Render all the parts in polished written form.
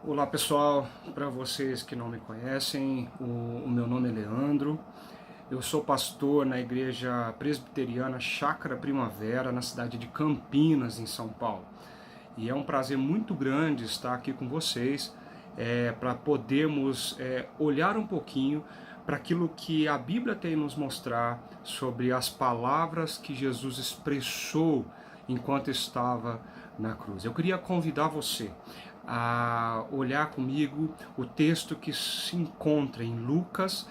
Olá pessoal, para vocês que não me conhecem, o meu nome é Leandro, eu sou pastor na igreja presbiteriana Chácara Primavera, na cidade de Campinas, em São Paulo. E é um prazer muito grande estar aqui com vocês para podermos olhar um pouquinho para aquilo que a Bíblia tem nos mostrar sobre as palavras que Jesus expressou enquanto estava na cruz. Eu queria convidar você a olhar comigo o texto que se encontra em Lucas,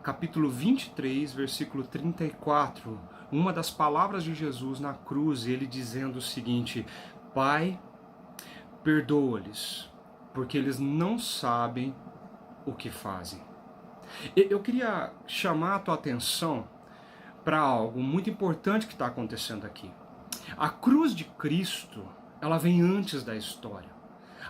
capítulo 23, versículo 34, uma das palavras de Jesus na cruz, ele dizendo o seguinte: Pai, perdoa-lhes, porque eles não sabem o que fazem. Eu queria chamar a tua atenção para algo muito importante que está acontecendo aqui. A cruz de Cristo, ela vem antes da história.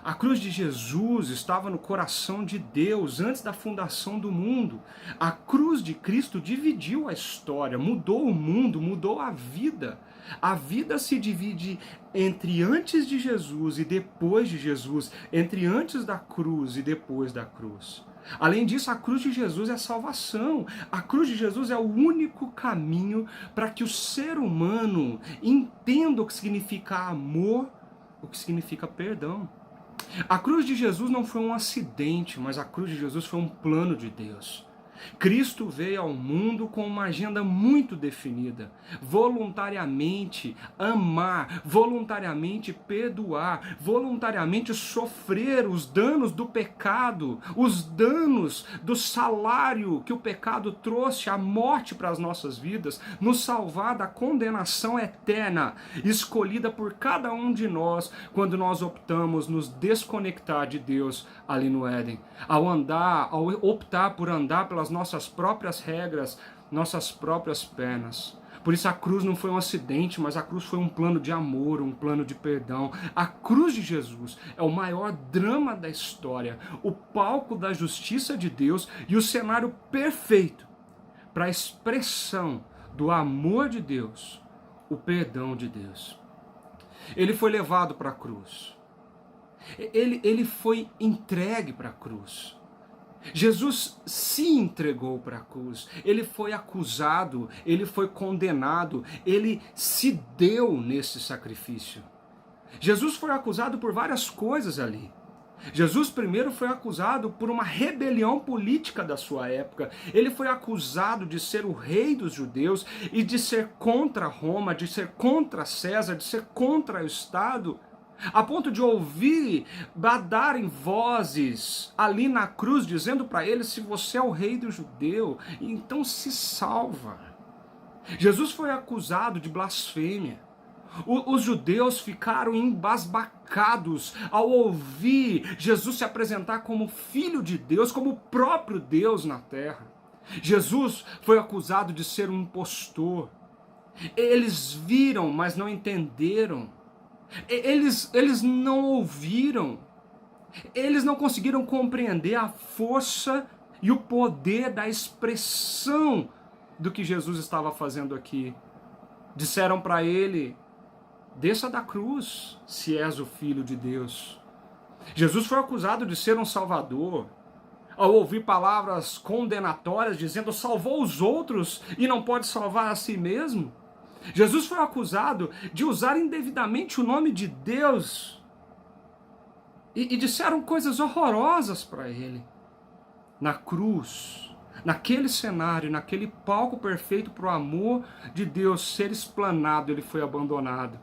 A cruz de Jesus estava no coração de Deus antes da fundação do mundo. A cruz de Cristo dividiu a história, mudou o mundo, mudou a vida. A vida se divide entre antes de Jesus e depois de Jesus, entre antes da cruz e depois da cruz. Além disso, a cruz de Jesus é salvação. A cruz de Jesus é o único caminho para que o ser humano entenda o que significa amor, o que significa perdão. A cruz de Jesus não foi um acidente, mas a cruz de Jesus foi um plano de Deus. Cristo veio ao mundo com uma agenda muito definida: voluntariamente amar, voluntariamente perdoar, voluntariamente sofrer os danos do pecado, os danos do salário que o pecado trouxe, a morte para as nossas vidas, nos salvar da condenação eterna, escolhida por cada um de nós quando nós optamos nos desconectar de Deus ali no Éden, ao optar por andar pelas nossas próprias regras, nossas próprias pernas. Por isso a cruz não foi um acidente, mas a cruz foi um plano de amor, um plano de perdão. A cruz de Jesus é o maior drama da história, o palco da justiça de Deus e o cenário perfeito para a expressão do amor de Deus, o perdão de Deus. Ele foi levado para a cruz. Ele foi entregue para a cruz. Jesus se entregou para a cruz, ele foi acusado, ele foi condenado, ele se deu nesse sacrifício. Jesus foi acusado por várias coisas ali. Jesus primeiro foi acusado por uma rebelião política da sua época. Ele foi acusado de ser o rei dos judeus e de ser contra Roma, de ser contra César, de ser contra o Estado, a ponto de ouvir darem vozes ali na cruz dizendo para ele: se você é o rei do judeu, então se salva. Jesus foi acusado de blasfêmia. Os judeus ficaram embasbacados ao ouvir Jesus se apresentar como filho de Deus, como o próprio Deus na terra. Jesus foi acusado de ser um impostor. Eles viram, mas não entenderam. Eles não ouviram, eles não conseguiram compreender a força e o poder da expressão do que Jesus estava fazendo aqui. Disseram para ele: desça da cruz, se és o Filho de Deus. Jesus foi acusado de ser um salvador, ao ouvir palavras condenatórias dizendo: salvou os outros e não pode salvar a si mesmo. Jesus foi acusado de usar indevidamente o nome de Deus e disseram coisas horrorosas para ele. Na cruz, naquele cenário, naquele palco perfeito para o amor de Deus ser explanado, ele foi abandonado.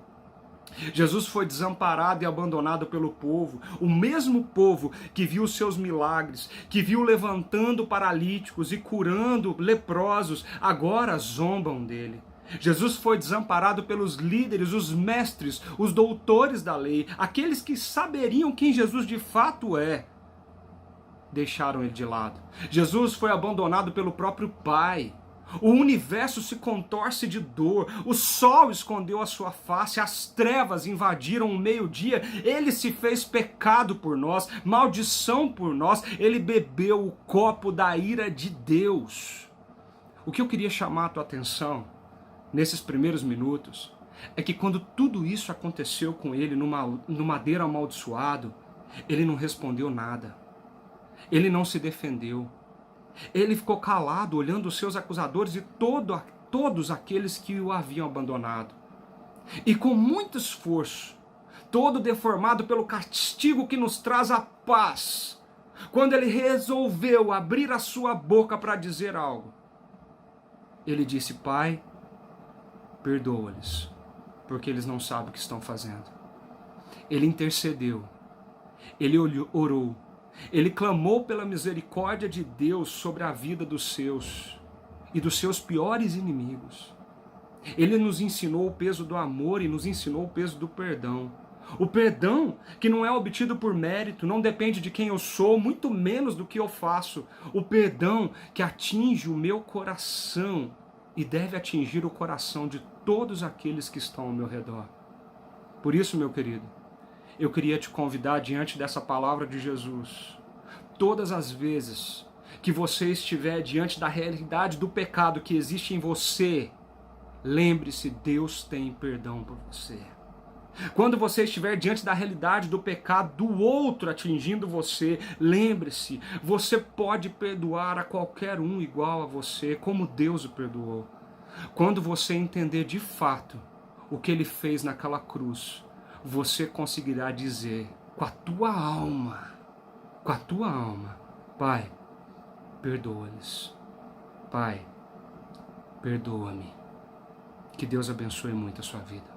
Jesus foi desamparado e abandonado pelo povo, o mesmo povo que viu os seus milagres, que viu levantando paralíticos e curando leprosos, agora zombam dele. Jesus foi desamparado pelos líderes, os mestres, os doutores da lei, aqueles que saberiam quem Jesus de fato é. Deixaram ele de lado. Jesus foi abandonado pelo próprio Pai. O universo se contorce de dor, o sol escondeu a sua face, as trevas invadiram o meio-dia, ele se fez pecado por nós, maldição por nós, ele bebeu o copo da ira de Deus. O que eu queria chamar a tua atenção nesses primeiros minutos é que quando tudo isso aconteceu com ele no madeiro amaldiçoado, Ele não respondeu nada. Ele não se defendeu. Ele ficou calado, olhando os seus acusadores e todos aqueles que o haviam abandonado. E com muito esforço, todo deformado pelo castigo que nos traz a paz, quando ele resolveu abrir a sua boca para dizer algo, ele disse: Pai, perdoa-lhes, porque eles não sabem o que estão fazendo. Ele intercedeu, ele orou, ele clamou pela misericórdia de Deus sobre a vida dos seus e dos seus piores inimigos. Ele nos ensinou o peso do amor e nos ensinou o peso do perdão. O perdão que não é obtido por mérito, não depende de quem eu sou, muito menos do que eu faço. O perdão que atinge o meu coração e deve atingir o coração de todos aqueles que estão ao meu redor. Por isso, meu querido, eu queria te convidar diante dessa palavra de Jesus. Todas as vezes que você estiver diante da realidade do pecado que existe em você, lembre-se, Deus tem perdão por você. Quando você estiver diante da realidade do pecado do outro atingindo você, lembre-se, você pode perdoar a qualquer um igual a você, como Deus o perdoou. Quando você entender de fato o que ele fez naquela cruz, você conseguirá dizer com a tua alma, Pai, perdoa-lhes. Pai, perdoa-me. Que Deus abençoe muito a sua vida.